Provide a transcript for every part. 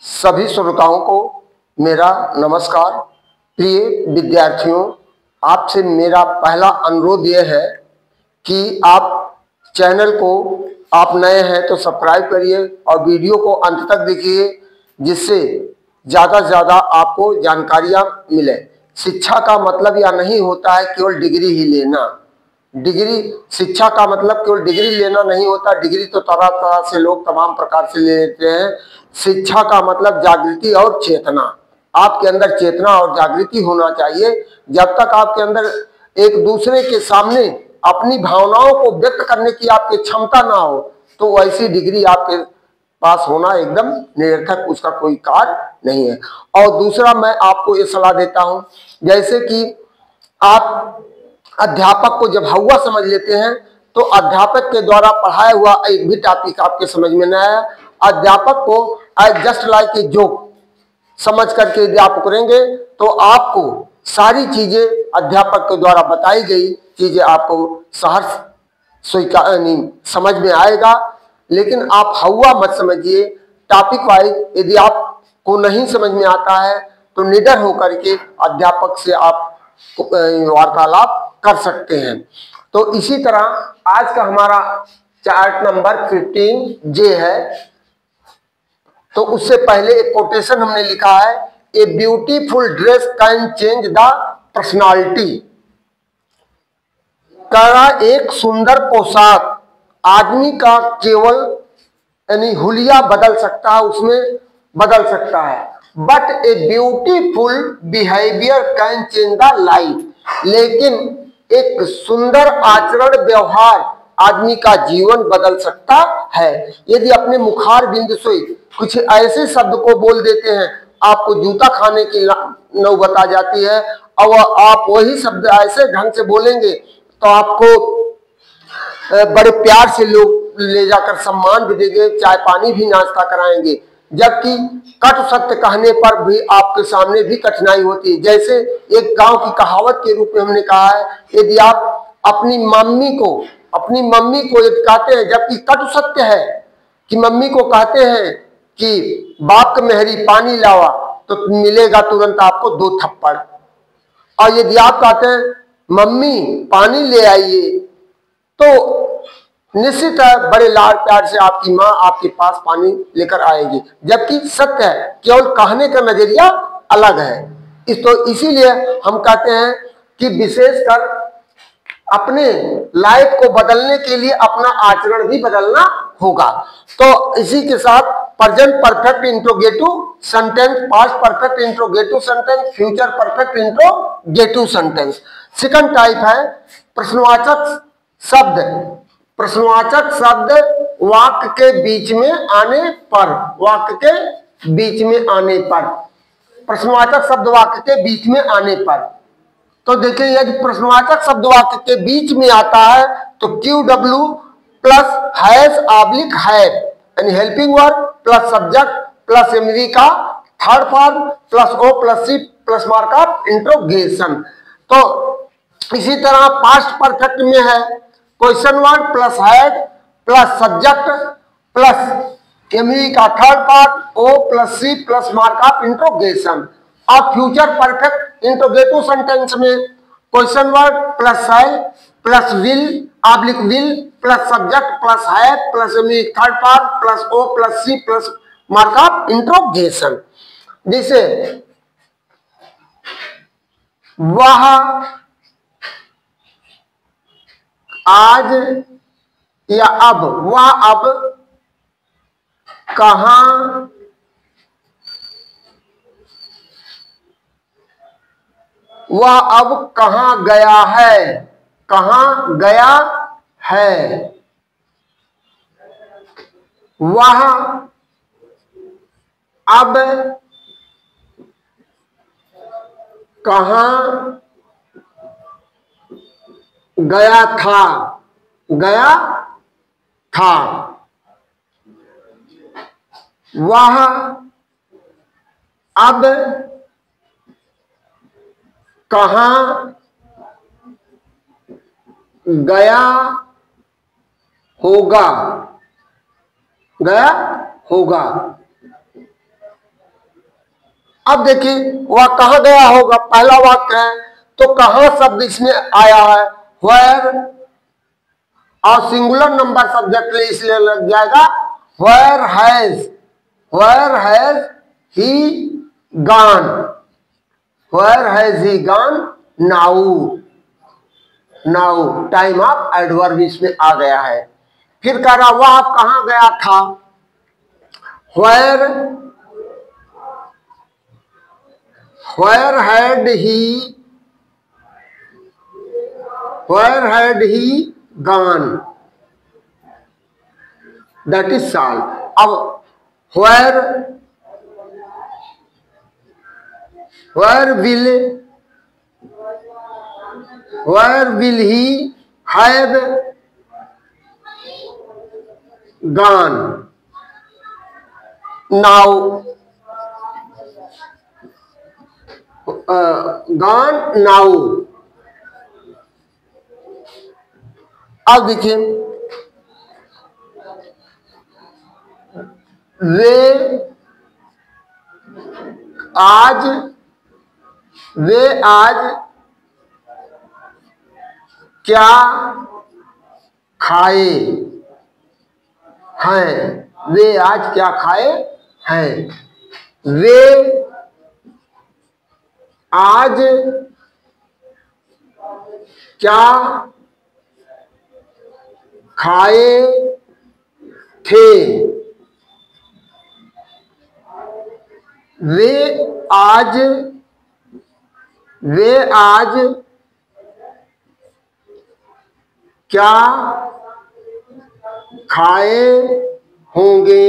सभी श्रोताओं को मेरा नमस्कार। प्रिय विद्यार्थियों, आपसे मेरा पहला अनुरोध यह है कि आप चैनल को, आप नए हैं तो सब्सक्राइब करिए और वीडियो को अंत तक देखिए, जिससे ज़्यादा से ज़्यादा आपको जानकारियाँ मिले। शिक्षा का मतलब यह नहीं होता है केवल डिग्री ही लेना। शिक्षा का मतलब केवल डिग्री लेना नहीं होता। डिग्री तो तरह तरह से लोग तमाम प्रकार से ले लेते हैं। शिक्षा का मतलब जागृति और चेतना। आपके अंदर चेतना और जागृति होना चाहिए। जब तक आपके अंदर एक दूसरे के सामने अपनी भावनाओं को व्यक्त करने की आपकी क्षमता ना हो, तो वैसी डिग्री आपके पास होना एकदम निरर्थक, उसका कोई कार्य नहीं है। और दूसरा, मैं आपको ये सलाह देता हूं, जैसे कि आप अध्यापक को जब हवा समझ लेते हैं तो अध्यापक के द्वारा पढ़ाया हुआ एक भी टॉपिक आपके समझ में न आया, अध्यापक को I just like a joke समझ करके यदि आप करेंगे तो आपको सारी चीजें अध्यापक के द्वारा बताई गई चीजें आपको सहर्ष समझ में आएगा। लेकिन आप हवा मत समझिए। टॉपिक वाइज यदि आपको नहीं समझ में आता है तो निडर होकर के अध्यापक से आप वार्तालाप कर सकते हैं। तो इसी तरह आज का हमारा चार्ट नंबर 15 जे है। तो उससे पहले एक कोटेशन हमने लिखा है, a beautiful dress can change the personality. करा एक सुंदर पोशाक आदमी का केवल यानी हुलिया बदल सकता है, उसमें बदल सकता है। But a beautiful behaviour can change the life. लेकिन एक सुंदर आचरण व्यवहार आदमी का जीवन बदल सकता है। यदि अपने मुखार बिंदु से कुछ ऐसे शब्द को बोल देते हैं, आपको जूता खाने की नौबत आ जाती है, और आप वही शब्द ऐसे ढंग से बोलेंगे तो आपको बड़े प्यार से लोग ले जाकर सम्मान भी देंगे, चाय पानी भी नाश्ता कराएंगे। जबकि कटु सत्य कहने पर भी आपके सामने भी कठिनाई होती है। जैसे एक गांव की कहावत के रूप में हमने कहा है, यदि आप अपनी मम्मी को यदि कहते हैं, जबकि कटु सत्य है कि मम्मी को कहते हैं कि बाप के मेहरी पानी लावा, तो मिलेगा तुरंत आपको 2 थप्पड़। और यदि आप कहते हैं मम्मी पानी ले आइए, तो निश्चित है बड़े लाड प्यार से आपकी माँ आपके पास पानी लेकर आएगी। जबकि सत्य है, केवल कहने का नजरिया अलग है। इसीलिए हम कहते हैं कि विशेषकर अपने लाइफ को बदलने के लिए अपना आचरण भी बदलना होगा। तो इसी के साथ present perfect interrogative sentence, past perfect interrogative sentence, future perfect interrogative sentence. Second type है प्रश्नवाचक शब्द। प्रश्नवाचक शब्द वाक्य के बीच में आने पर, प्रश्नवाचक शब्द वाक्य के बीच में आने पर। तो देखिए, यदि प्रश्नवाचक शब्द वाक्य के बीच में आता है तो QW plus has oblique have यानी helping verb plus subject plus MV का third form plus O plus C plus mark of interrogation. तो इसी तरह पास्ट परफेक्ट में है question word plus had plus subject plus MV का third part O plus C plus mark of interrogation. और future perfect interrogative sentence में question word plus है plus will oblique will plus subject plus है plus third part plus O plus C plus mark of interrogation. जैसे वह आज या अब, वह अब कहां वह अब कहां गया है, कहां गया है। वह अब कहां गया था, वह अब कहां गया होगा, अब देखिए वह कहाँ गया होगा, पहला वाक्य है तो कहाँ शब्द इसमें आया है, वेयर, और सिंगुलर नंबर सब्जेक्ट इसलिए लग जाएगा where has he gone, where has he gone now, time of adverb इसमें आ गया है। फिर कह रहा वह कहाँ गया था, where had he gone, that is solve. अब where will he have gone now, gone now. अब देखिए वे आज क्या खाए हैं, वे आज क्या खाए हैं, वे आज क्या खाए थे, वे आज क्या खाए होंगे।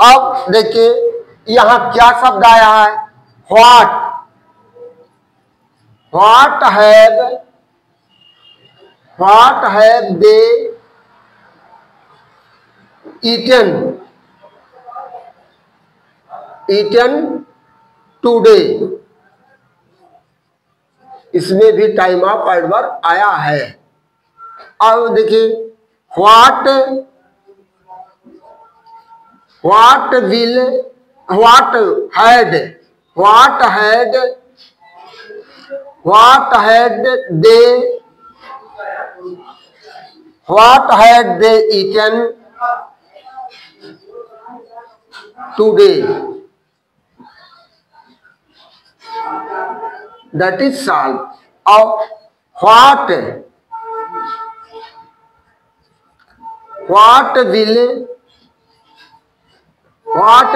अब देखिए यहां क्या शब्द आया है, what have they eaten today, इसमें भी टाइम ऑफ एडवर्ब आया है। अब देखिए what had they eaten today, that is solve. और what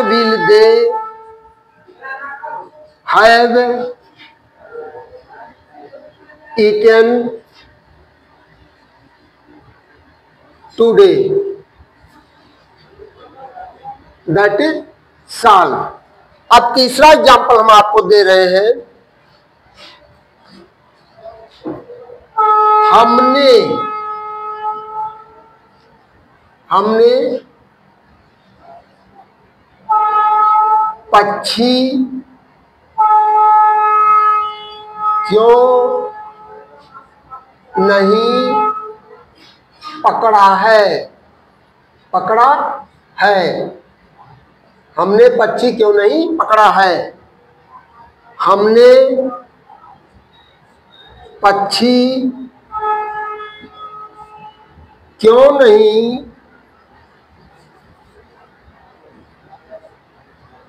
will they have eaten today, that is solve. अब तीसरा एग्जाम्पल हम आपको दे रहे हैं, हमने पक्षी क्यों नहीं पकड़ा है, हमने पक्षी क्यों नहीं पकड़ा है, हमने पक्षी क्यों नहीं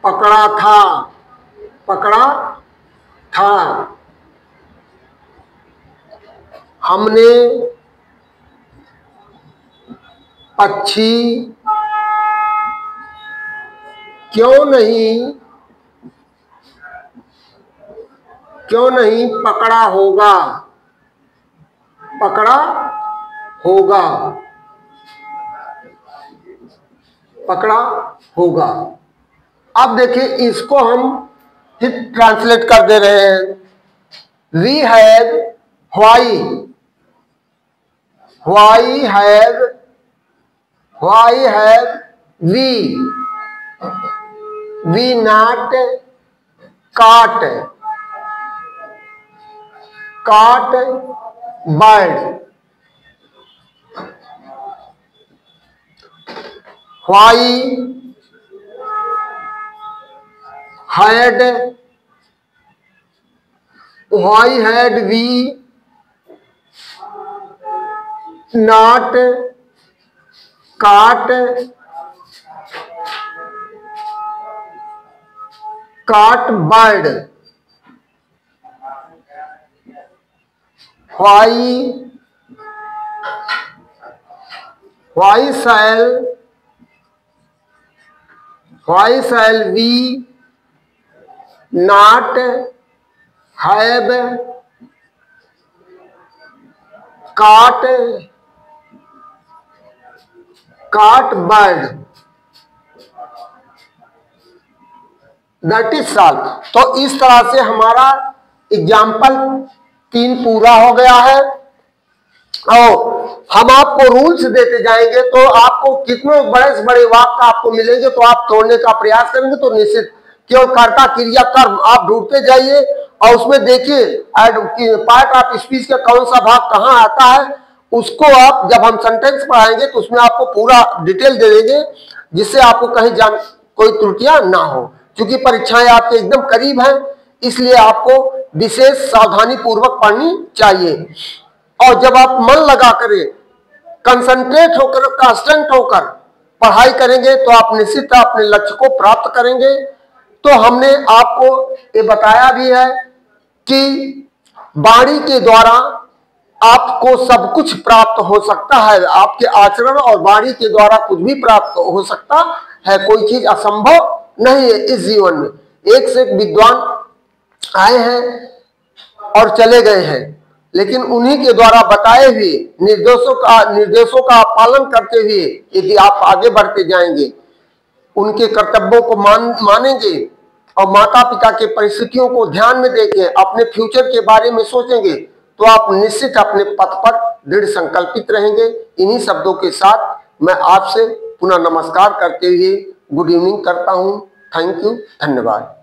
पकड़ा था, हमने पक्षी क्यों नहीं पकड़ा होगा। अब देखिए इसको हम फिर ट्रांसलेट कर दे रहे हैं, we have why have we not caught bird, why had, why had we not caught bird, why shall we not have caught bird, that is solve. तो इस तरह से हमारा एग्जाम्पल 3 पूरा हो गया है और हम आपको रूल्स देते जाएंगे तो आपको कितने बड़े से बड़े वाक्य आपको मिलेंगे तो आप तोड़ने का प्रयास करेंगे तो निश्चित केवल कर्ता क्रिया कर्म आप ढूंढते जाइए और उसमें देखिए पार्ट ऑफ स्पीच का कौन सा भाग कहाँ आता है, उसको आप जब हम सेंटेंस पढ़ाएंगे तो उसमें आपको पूरा डिटेल दे देंगे जिससे आपको कहीं कोई त्रुटियां ना हो। क्योंकि परीक्षाएं आपके एकदम करीब हैं इसलिए आपको विशेष सावधानी पूर्वक पढ़नी चाहिए और जब आप मन लगा करें कंसंट्रेट होकर कांस्टेंट होकर पढ़ाई करेंगे तो आप निश्चित अपने लक्ष्य को प्राप्त करेंगे। तो हमने आपको ये बताया भी है कि वाणी के द्वारा आपको सब कुछ प्राप्त हो सकता है, आपके आचरण और वाणी के द्वारा कुछ भी प्राप्त हो सकता है, कोई चीज असंभव नहीं है इस जीवन में। एक से एक विद्वान आए हैं और चले गए हैं लेकिन उन्हीं के द्वारा बताए हुए निर्देशों का पालन करते हुए यदि आप आगे बढ़ते जाएंगे, उनके कर्तव्यों को मानेंगे और माता पिता के परिस्थितियों को ध्यान में देके अपने फ्यूचर के बारे में सोचेंगे तो आप निश्चित अपने पथ पर दृढ़ संकल्पित रहेंगे। इन्हीं शब्दों के साथ मैं आपसे पुनः नमस्कार करते हुए गुड इवनिंग करता हूं। थैंक यू, धन्यवाद।